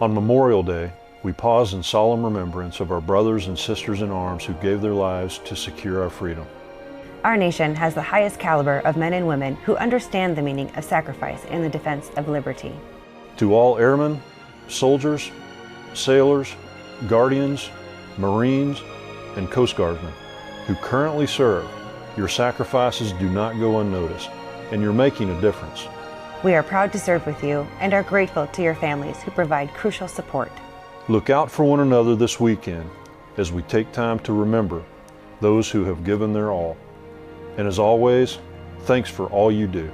On Memorial Day, we pause in solemn remembrance of our brothers and sisters in arms who gave their lives to secure our freedom. Our nation has the highest caliber of men and women who understand the meaning of sacrifice in the defense of liberty. To all airmen, soldiers, sailors, guardians, Marines, and Coast Guardsmen who currently serve, your sacrifices do not go unnoticed, and you're making a difference. We are proud to serve with you and are grateful to your families who provide crucial support. Look out for one another this weekend as we take time to remember those who have given their all. And as always, thanks for all you do.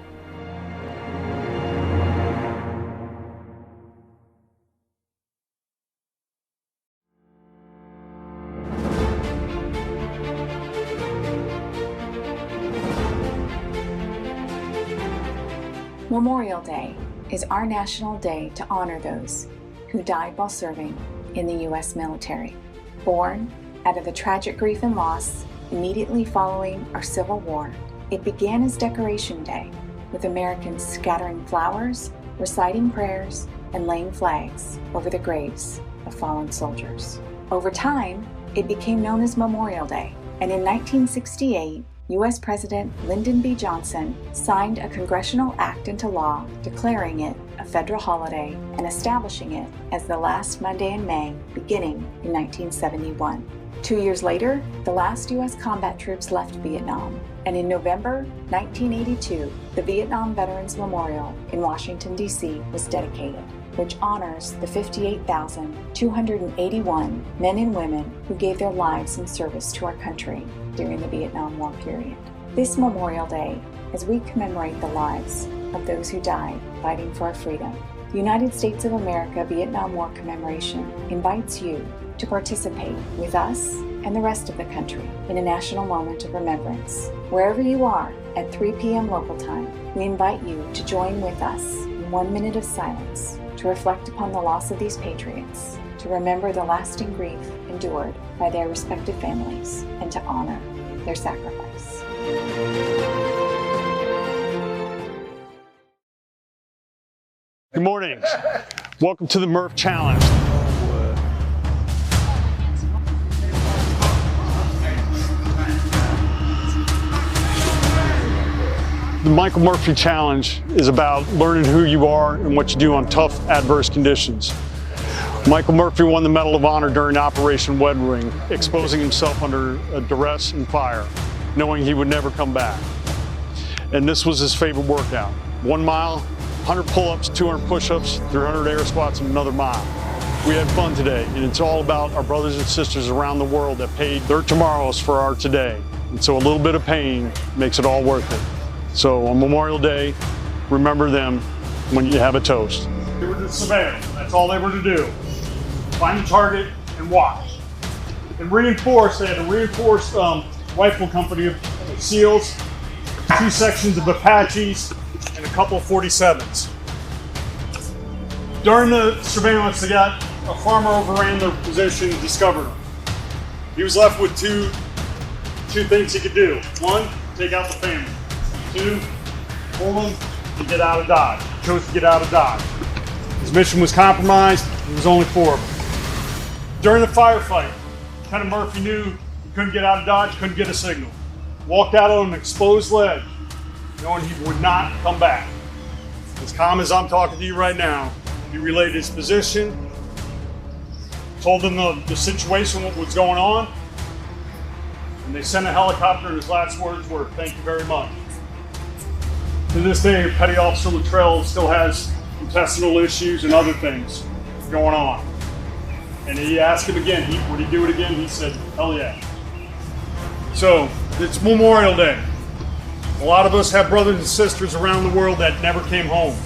Memorial Day is our national day to honor those who died while serving in the U.S. military. Born out of the tragic grief and loss immediately following our Civil War, it began as Decoration Day, with Americans scattering flowers, reciting prayers, and laying flags over the graves of fallen soldiers. Over time, it became known as Memorial Day, and in 1968, U.S. President Lyndon B. Johnson signed a congressional act into law declaring it a federal holiday and establishing it as the last Monday in May, beginning in 1971. 2 years later, the last U.S. combat troops left Vietnam, and in November 1982, the Vietnam Veterans Memorial in Washington, D.C. was dedicated, which honors the 58,281 men and women who gave their lives in service to our country during the Vietnam War period. This Memorial Day, as we commemorate the lives of those who died fighting for our freedom, the United States of America Vietnam War Commemoration invites you to participate with us and the rest of the country in a national moment of remembrance. Wherever you are, at 3 p.m. local time, we invite you to join with us in 1 minute of silence to reflect upon the loss of these patriots, to remember the lasting grief endured by their respective families, and to honor their sacrifice. Good morning. Welcome to the Murph Challenge. The Michael Murphy Challenge is about learning who you are and what you do on tough, adverse conditions. Michael Murphy won the Medal of Honor during Operation Red Wing, exposing himself under duress and fire, knowing he would never come back. And this was his favorite workout. 1 mile, 100 pull-ups, 200 push-ups, 300 air squats, and another mile. We had fun today, and it's all about our brothers and sisters around the world that paid their tomorrows for our today. And so a little bit of pain makes it all worth it. So on Memorial Day, remember them when you have a toast. They were to surveil. That's all they were to do. Find the target and watch. And reinforce, they had a reinforced rifle company of SEALs, 2 sections of Apaches, and a couple of 47s. During the surveillance, they got a farmer overran their position and discovered them. He was left with two things he could do. 1, take out the family. 2, hold them and get out of Dodge. He chose to get out of Dodge. His mission was compromised. There was only 4 of them. During the firefight, Lieutenant Murphy knew he couldn't get out of Dodge, couldn't get a signal. Walked out on an exposed ledge, knowing he would not come back. As calm as I'm talking to you right now, he relayed his position, told them the situation, what was going on, and they sent a helicopter, and his last words were, "Thank you very much." To this day, Petty Officer Luttrell still has intestinal issues and other things going on. And he asked him again, would he do it again? He said, hell yeah. So, it's Memorial Day. A lot of us have brothers and sisters around the world that never came home.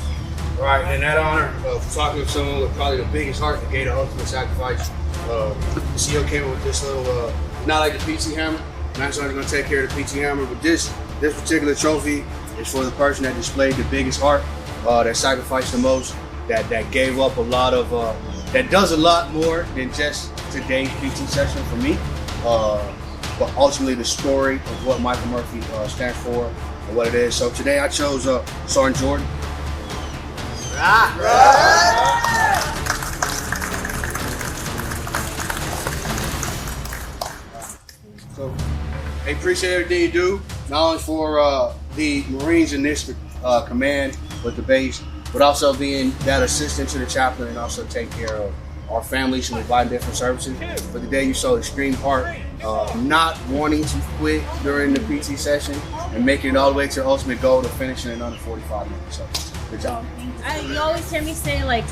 Right, in that honor of talking to someone with probably the biggest heart that gave the ultimate sacrifice, the CEO came up with this little, not like the PT hammer. I'm not going to take care of the PT hammer, but this particular trophy is for the person that displayed the biggest heart, that sacrificed the most, that gave up a lot of, that does a lot more than just today's PT session for me. But ultimately the story of what Michael Murphy stands for and what it is. So today I chose Sergeant Jordan. So, I appreciate everything you do, not only for the Marines in this command with the base, but also being that assistant to the chaplain and also take care of our families who provide different services. But today you showed extreme heart, not wanting to quit during the PT session and making it all the way to the ultimate goal of finishing in under 45 minutes. So, good job. You always hear me say, like,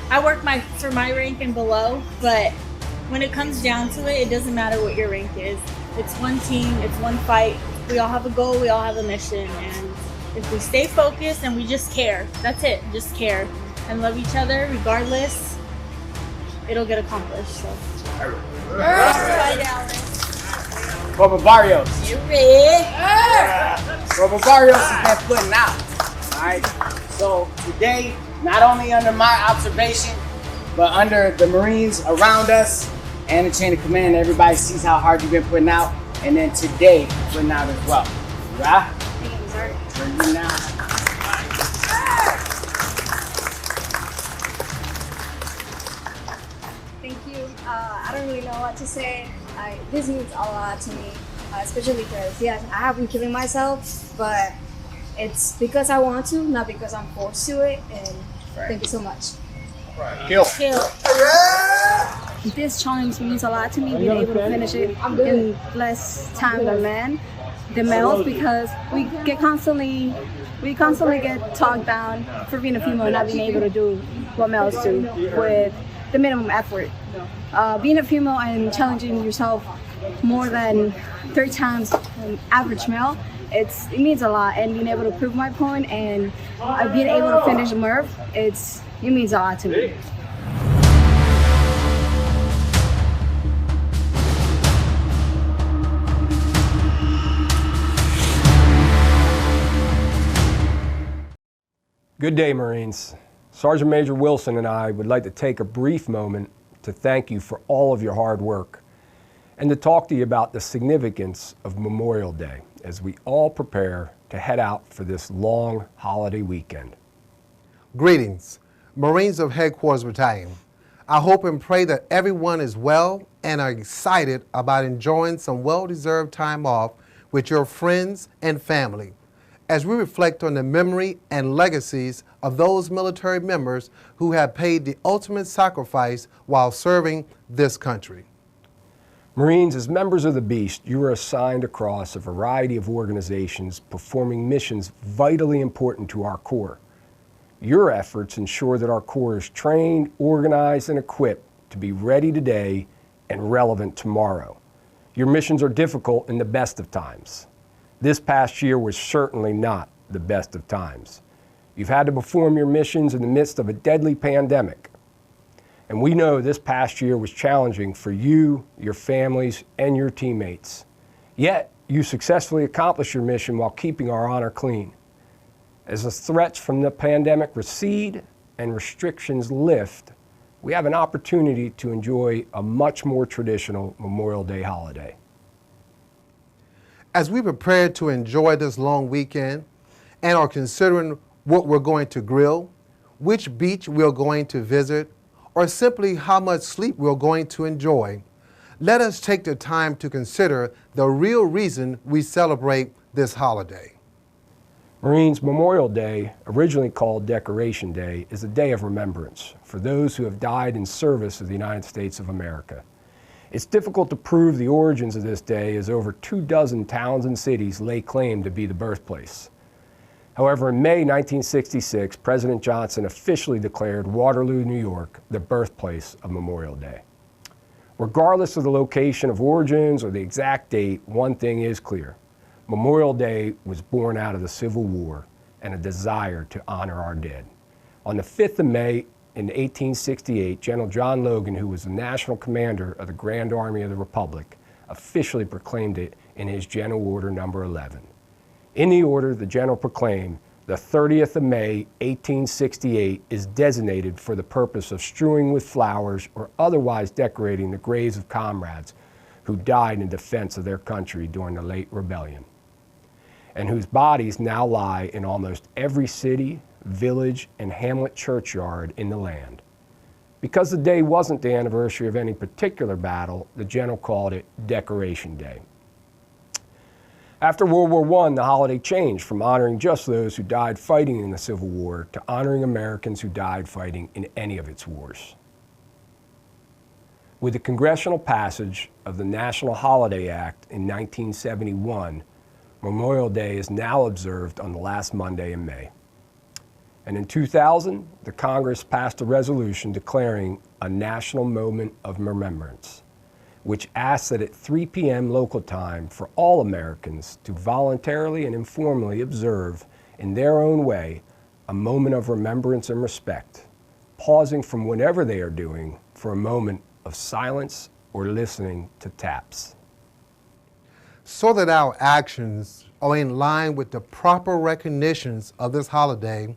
I work for my rank and below, but when it comes down to it, it doesn't matter what your rank is. It's one team, it's one fight. We all have a goal, we all have a mission, and if we stay focused and we just care, that's it, just care, and love each other regardless, it'll get accomplished. So. Bubba Barrios. You ready? Bubba Barrios has been putting out. Alright. So today, not only under my observation, but under the Marines around us and the chain of command, everybody sees how hard you've been putting out. And then today, putting out as well. Right? Thank you, sir. Turn you now. Thank you. I don't really know what to say. This means a lot to me, especially because, yes, I have been killing myself, but it's because I want to, not because I'm forced to it. And thank you so much. Kill. This challenge means a lot to me, being able to finish it in less time than the males, because we constantly get talked down for being a female, not being able to do what males do with the minimum effort. Being a female and challenging yourself more than 3 times average male, it means a lot. And being able to prove my point and being able to finish a MRF, it means a lot to me. Good day, Marines. Sergeant Major Wilson and I would like to take a brief moment to thank you for all of your hard work and to talk to you about the significance of Memorial Day as we all prepare to head out for this long holiday weekend. Greetings, Marines of Headquarters Battalion. I hope and pray that everyone is well and are excited about enjoying some well-deserved time off with your friends and family as we reflect on the memory and legacies of those military members who have paid the ultimate sacrifice while serving this country. Marines, as members of the Beast, you are assigned across a variety of organizations performing missions vitally important to our Corps. Your efforts ensure that our Corps is trained, organized, and equipped to be ready today and relevant tomorrow. Your missions are difficult in the best of times. This past year was certainly not the best of times. You've had to perform your missions in the midst of a deadly pandemic. And we know this past year was challenging for you, your families, and your teammates. Yet, you successfully accomplished your mission while keeping our honor clean. As the threats from the pandemic recede and restrictions lift, we have an opportunity to enjoy a much more traditional Memorial Day holiday. As we prepare to enjoy this long weekend and are considering what we're going to grill, which beach we're going to visit, or simply how much sleep we're going to enjoy, let us take the time to consider the real reason we celebrate this holiday. Marines, Memorial Day, originally called Decoration Day, is a day of remembrance for those who have died in service of the United States of America. It's difficult to prove the origins of this day, as over 24 towns and cities lay claim to be the birthplace. However, in May 1966, President Johnson officially declared Waterloo, New York, the birthplace of Memorial Day. Regardless of the location of origins or the exact date, one thing is clear. Memorial Day was born out of the Civil War and a desire to honor our dead. On the 5th of May in 1868, General John Logan, who was the national commander of the Grand Army of the Republic, officially proclaimed it in his General Order Number 11. In the order, the General proclaimed, the 30th of May, 1868 is designated for the purpose of strewing with flowers or otherwise decorating the graves of comrades who died in defense of their country during the late rebellion, and whose bodies now lie in almost every city, village, and hamlet churchyard in the land. Because the day wasn't the anniversary of any particular battle, the General called it Decoration Day. After World War I, the holiday changed from honoring just those who died fighting in the Civil War to honoring Americans who died fighting in any of its wars. With the congressional passage of the National Holiday Act in 1971, Memorial Day is now observed on the last Monday in May. And in 2000, the Congress passed a resolution declaring a national moment of remembrance, which asks that at 3 p.m. local time for all Americans to voluntarily and informally observe in their own way a moment of remembrance and respect, pausing from whatever they are doing for a moment of silence or listening to taps. So that our actions are in line with the proper recognitions of this holiday,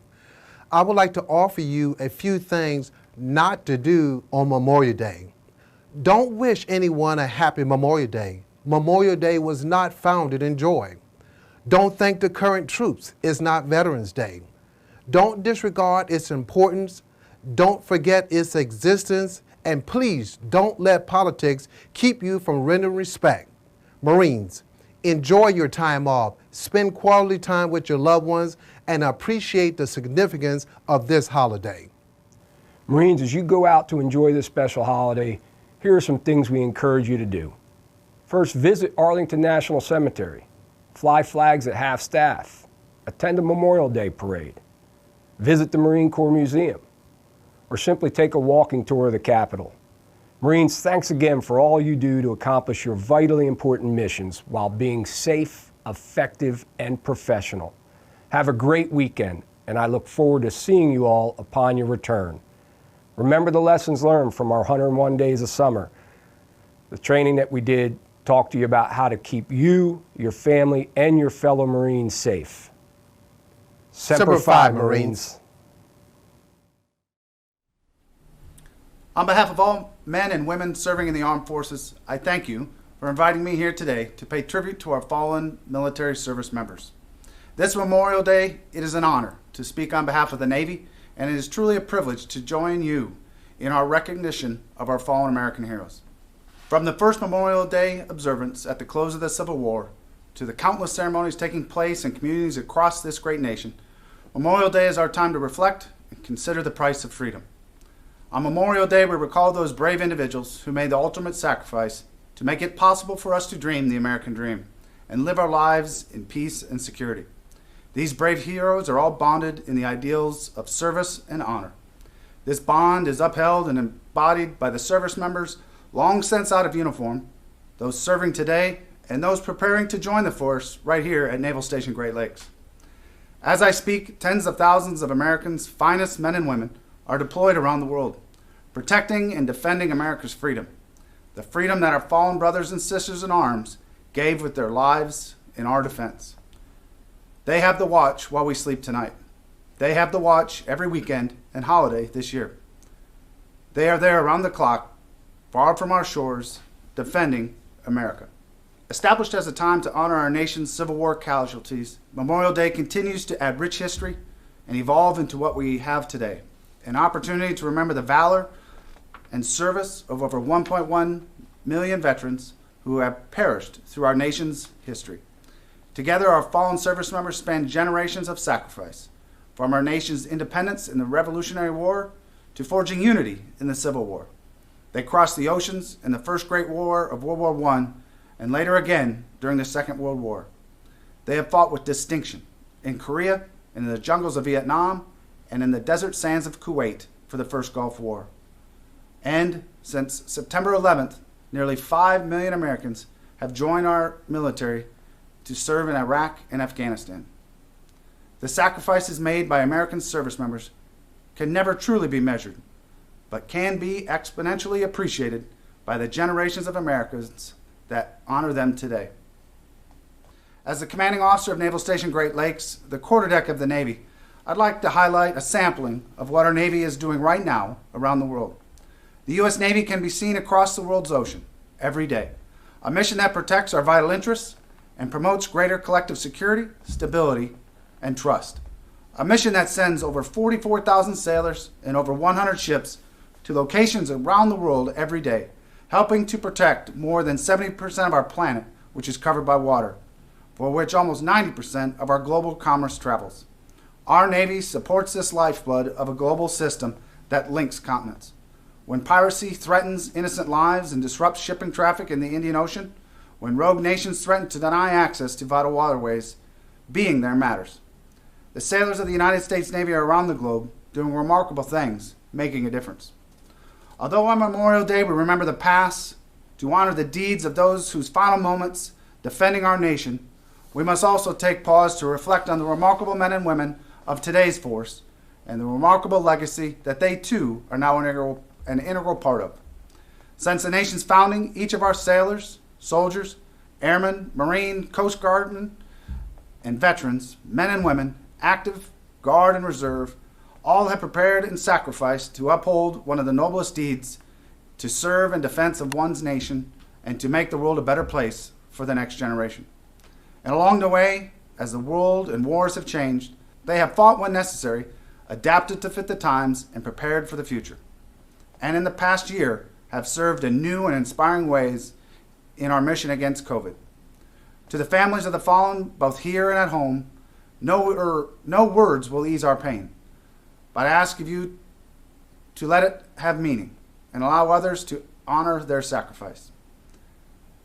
I would like to offer you a few things not to do on Memorial Day. Don't wish anyone a happy Memorial Day. Memorial Day was not founded in joy. Don't thank the current troops. It's not Veterans Day. Don't disregard its importance. Don't forget its existence. And please don't let politics keep you from rendering respect. Marines, enjoy your time off. Spend quality time with your loved ones and appreciate the significance of this holiday. Marines, as you go out to enjoy this special holiday, here are some things we encourage you to do. First, visit Arlington National Cemetery, fly flags at half-staff, attend a Memorial Day parade, visit the Marine Corps Museum, or simply take a walking tour of the Capitol. Marines, thanks again for all you do to accomplish your vitally important missions while being safe, effective, and professional. Have a great weekend, and I look forward to seeing you all upon your return. Remember the lessons learned from our 101 days of summer. The training that we did talked to you about how to keep you, your family, and your fellow Marines safe. Semper Fi, Marines. On behalf of all men and women serving in the armed forces, I thank you for inviting me here today to pay tribute to our fallen military service members. This Memorial Day, it is an honor to speak on behalf of the Navy, and it is truly a privilege to join you in our recognition of our fallen American heroes. From the first Memorial Day observance at the close of the Civil War to the countless ceremonies taking place in communities across this great nation, Memorial Day is our time to reflect and consider the price of freedom. On Memorial Day, we recall those brave individuals who made the ultimate sacrifice to make it possible for us to dream the American dream and live our lives in peace and security. These brave heroes are all bonded in the ideals of service and honor. This bond is upheld and embodied by the service members long since out of uniform, those serving today, and those preparing to join the force right here at Naval Station Great Lakes. As I speak, tens of thousands of Americans' finest men and women are deployed around the world, protecting and defending America's freedom, the freedom that our fallen brothers and sisters in arms gave with their lives in our defense. They have the watch while we sleep tonight. They have the watch every weekend and holiday this year. They are there around the clock, far from our shores, defending America. Established as a time to honor our nation's Civil War casualties, Memorial Day continues to add rich history and evolve into what we have today, an opportunity to remember the valor and service of over 1.1 million veterans who have perished through our nation's history. Together, our fallen service members span generations of sacrifice, from our nation's independence in the Revolutionary War to forging unity in the Civil War. They crossed the oceans in the First Great War of World War I and later again during the Second World War. They have fought with distinction in Korea, in the jungles of Vietnam, and in the desert sands of Kuwait for the First Gulf War. And since September 11th, nearly 5 million Americans have joined our military to serve in Iraq and Afghanistan. The sacrifices made by American service members can never truly be measured, but can be exponentially appreciated by the generations of Americans that honor them today. As the commanding officer of Naval Station Great Lakes, the quarterdeck of the Navy, I'd like to highlight a sampling of what our Navy is doing right now around the world. The U.S. Navy can be seen across the world's ocean every day, a mission that protects our vital interests and promotes greater collective security, stability, and trust. A mission that sends over 44,000 sailors and over 100 ships to locations around the world every day, helping to protect more than 70% of our planet, which is covered by water. for which almost 90% of our global commerce travels. Our Navy supports this lifeblood of a global system that links continents. When piracy threatens innocent lives and disrupts shipping traffic in the Indian Ocean, when rogue nations threaten to deny access to vital waterways, being there matters. The sailors of the United States Navy are around the globe doing remarkable things, making a difference. Although on Memorial Day we remember the past to honor the deeds of those whose final moments defending our nation, we must also take pause to reflect on the remarkable men and women of today's force and the remarkable legacy that they too are now an integral part of. Since the nation's founding, each of our sailors, soldiers, airmen, Marine, Coast Guardmen, and veterans, men and women, active, guard, and reserve, all have prepared and sacrificed to uphold one of the noblest deeds, to serve in defense of one's nation and to make the world a better place for the next generation. And along the way, as the world and wars have changed, they have fought when necessary, adapted to fit the times, and prepared for the future. And in the past year, have served in new and inspiring ways in our mission against COVID. To the families of the fallen, both here and at home, no words will ease our pain, but I ask of you to let it have meaning and allow others to honor their sacrifice.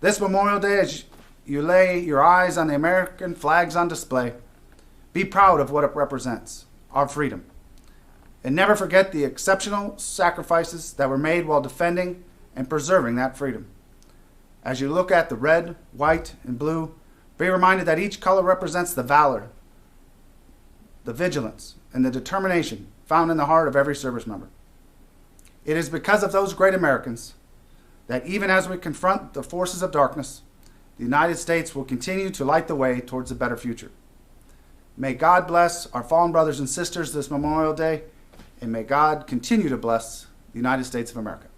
This Memorial Day, as you lay your eyes on the American flags on display, be proud of what it represents, our freedom. And never forget the exceptional sacrifices that were made while defending and preserving that freedom. As you look at the red, white, and blue, be reminded that each color represents the valor, the vigilance, and the determination found in the heart of every service member. It is because of those great Americans that even as we confront the forces of darkness, the United States will continue to light the way towards a better future. May God bless our fallen brothers and sisters this Memorial Day, and may God continue to bless the United States of America.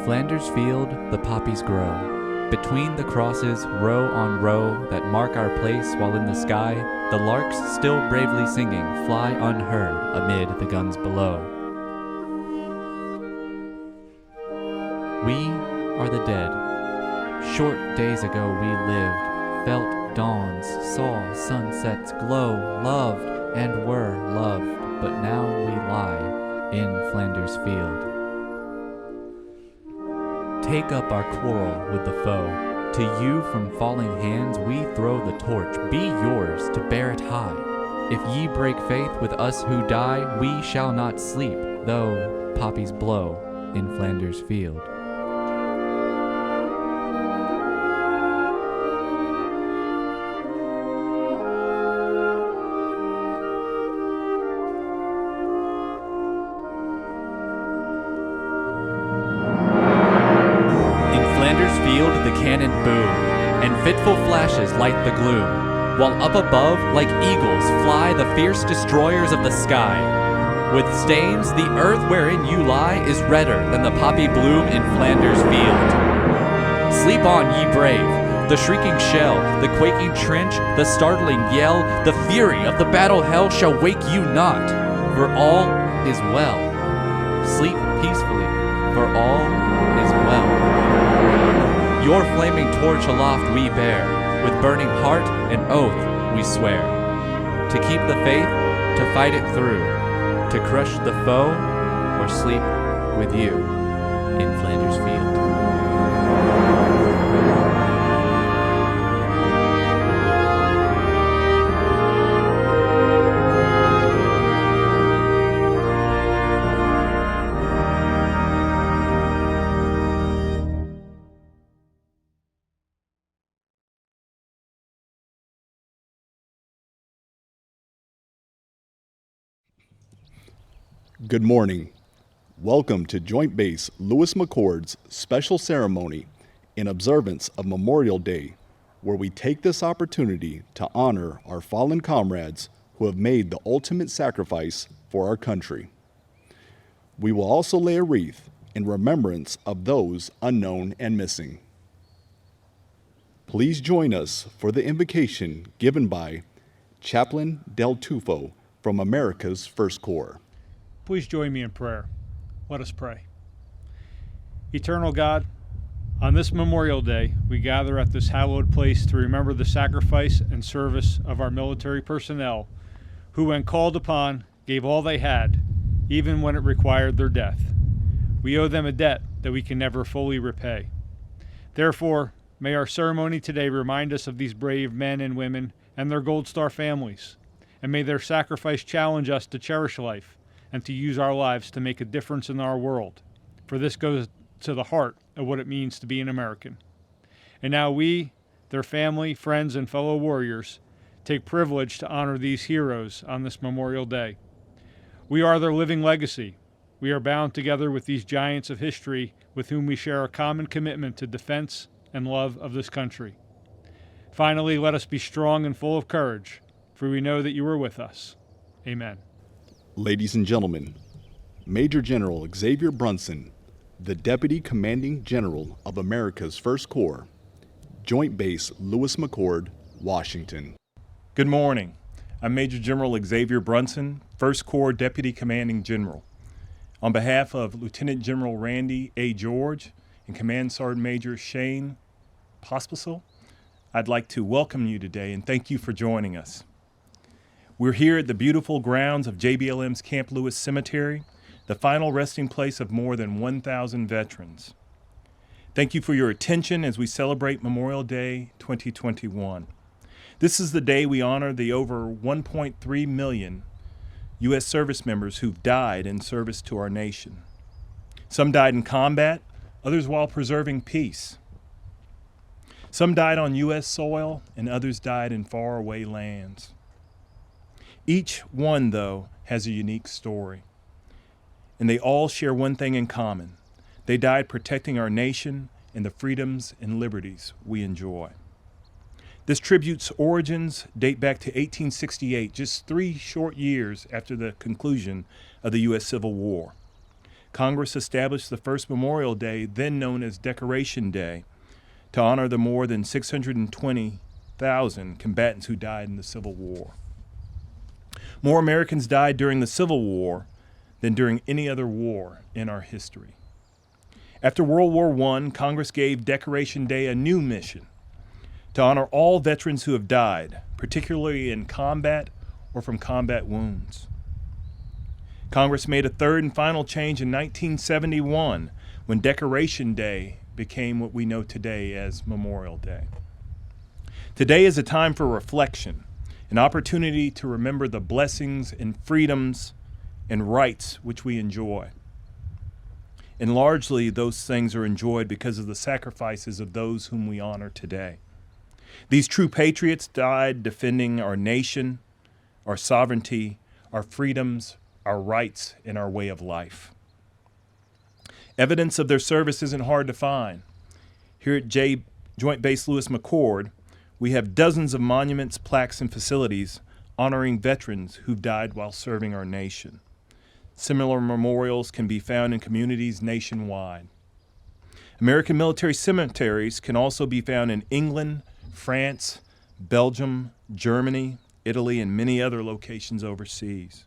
Flanders Field, the poppies grow. Between the crosses, row on row, that mark our place while in the sky, the larks, still bravely singing, fly unheard amid the guns below. We are the dead. Short days ago we lived, felt dawns, saw sunsets glow, loved and were loved, but now we lie in Flanders Field. Take up our quarrel with the foe. To you from falling hands we throw the torch. Be yours to bear it high. If ye break faith with us who die, we shall not sleep, though poppies blow in Flanders Field. The cannon boom, and fitful flashes light the gloom, while up above, like eagles, fly the fierce destroyers of the sky. With stains, the earth wherein you lie is redder than the poppy bloom in Flanders Field. Sleep on, ye brave. The shrieking shell, the quaking trench, the startling yell, the fury of the battle hell shall wake you not, for all is well. Sleep peacefully, for all is well. Your flaming torch aloft we bear, with burning heart and oath we swear, to keep the faith, to fight it through, to crush the foe, or sleep with you in Flanders Field. Good morning. Welcome to Joint Base Lewis McChord's special ceremony in observance of Memorial Day, where we take this opportunity to honor our fallen comrades who have made the ultimate sacrifice for our country. We will also lay a wreath in remembrance of those unknown and missing. Please join us for the invocation given by Chaplain Del Tufo from America's First Corps. Please join me in prayer. Let us pray. Eternal God, on this Memorial Day, we gather at this hallowed place to remember the sacrifice and service of our military personnel who, when called upon, gave all they had, even when it required their death. We owe them a debt that we can never fully repay. Therefore, may our ceremony today remind us of these brave men and women and their Gold Star families, and may their sacrifice challenge us to cherish life and to use our lives to make a difference in our world, for this goes to the heart of what it means to be an American. And now we, their family, friends, and fellow warriors, take privilege to honor these heroes on this Memorial Day. We are their living legacy. We are bound together with these giants of history with whom we share a common commitment to defense and love of this country. Finally, let us be strong and full of courage, for we know that you are with us. Amen. Ladies and gentlemen, Major General Xavier Brunson, the Deputy Commanding General of America's First Corps, Joint Base Lewis McChord, Washington. Good morning. I'm Major General Xavier Brunson, First Corps Deputy Commanding General. On behalf of Lieutenant General Randy A. George and Command Sergeant Major Shane Pospisil, I'd like to welcome you today and thank you for joining us. We're here at the beautiful grounds of JBLM's Camp Lewis Cemetery, the final resting place of more than 1,000 veterans. Thank you for your attention as we celebrate Memorial Day 2021. This is the day we honor the over 1.3 million U.S. service members who've died in service to our nation. Some died in combat, others while preserving peace. Some died on U.S. soil, and others died in faraway lands. Each one, though, has a unique story. And they all share one thing in common. They died protecting our nation and the freedoms and liberties we enjoy. This tribute's origins date back to 1868, just 3 short years after the conclusion of the U.S. Civil War. Congress established the first Memorial Day, then known as Decoration Day, to honor the more than 620,000 combatants who died in the Civil War. More Americans died during the Civil War than during any other war in our history. After World War I, Congress gave Decoration Day a new mission: to honor all veterans who have died, particularly in combat or from combat wounds. Congress made a third and final change in 1971 when Decoration Day became what we know today as Memorial Day. Today is a time for reflection, an opportunity to remember the blessings and freedoms and rights which we enjoy. And largely those things are enjoyed because of the sacrifices of those whom we honor today. These true patriots died defending our nation, our sovereignty, our freedoms, our rights, and our way of life. Evidence of their service isn't hard to find. Here at Joint Base Lewis McChord, we have dozens of monuments, plaques, and facilities honoring veterans who've died while serving our nation. Similar memorials can be found in communities nationwide. American military cemeteries can also be found in England, France, Belgium, Germany, Italy, and many other locations overseas.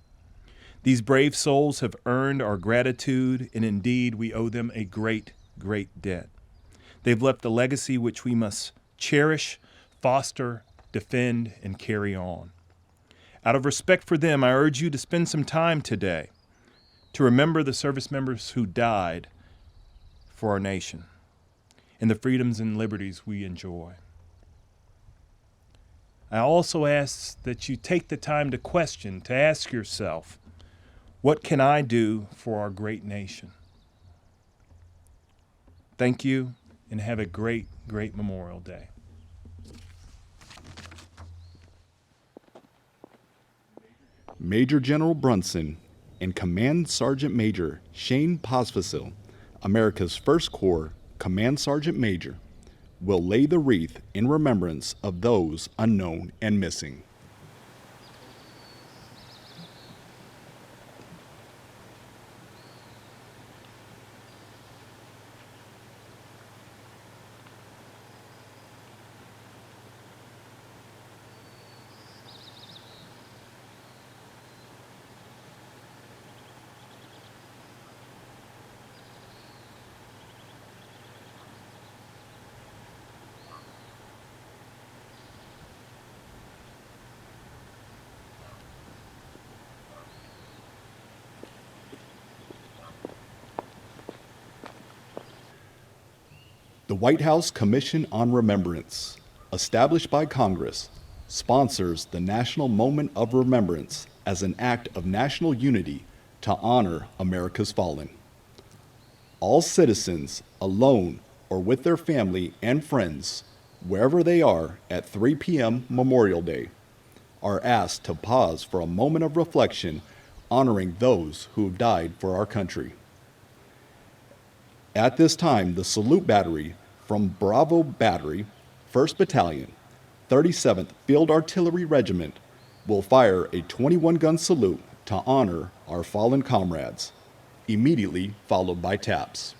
These brave souls have earned our gratitude, and indeed we owe them a great, great debt. They've left a legacy which we must cherish, foster, defend, and carry on. Out of respect for them, I urge you to spend some time today to remember the service members who died for our nation and the freedoms and liberties we enjoy. I also ask that you take the time to question, to ask yourself, what can I do for our great nation? Thank you, and have a great, great Memorial Day. Major General Brunson and Command Sergeant Major Shane Posfasil, America's 1st Corps Command Sergeant Major, will lay the wreath in remembrance of those unknown and missing. The White House Commission on Remembrance, established by Congress, sponsors the National Moment of Remembrance as an act of national unity to honor America's fallen. All citizens, alone or with their family and friends, wherever they are at 3 p.m. Memorial Day, are asked to pause for a moment of reflection honoring those who have died for our country. At this time, the salute battery from Bravo Battery, 1st Battalion, 37th Field Artillery Regiment will fire a 21-gun salute to honor our fallen comrades, immediately followed by taps.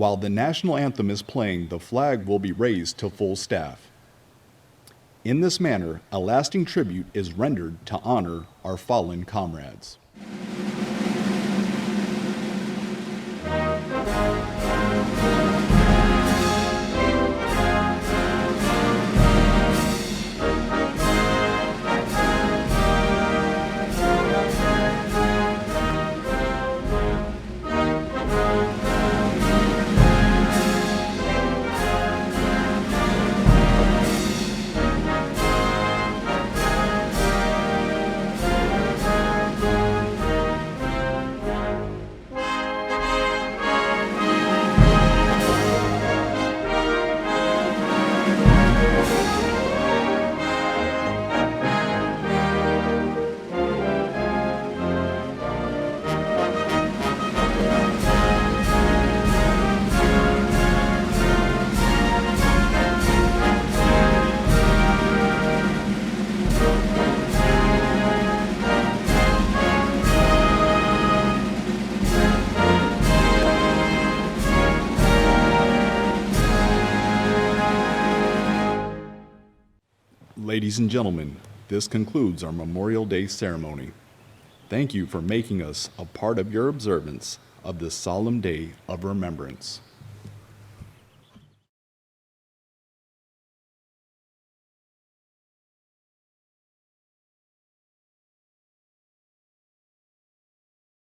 While the national anthem is playing, the flag will be raised to full staff. In this manner, a lasting tribute is rendered to honor our fallen comrades. Ladies and gentlemen, this concludes our Memorial Day ceremony. Thank you for making us a part of your observance of this solemn day of remembrance.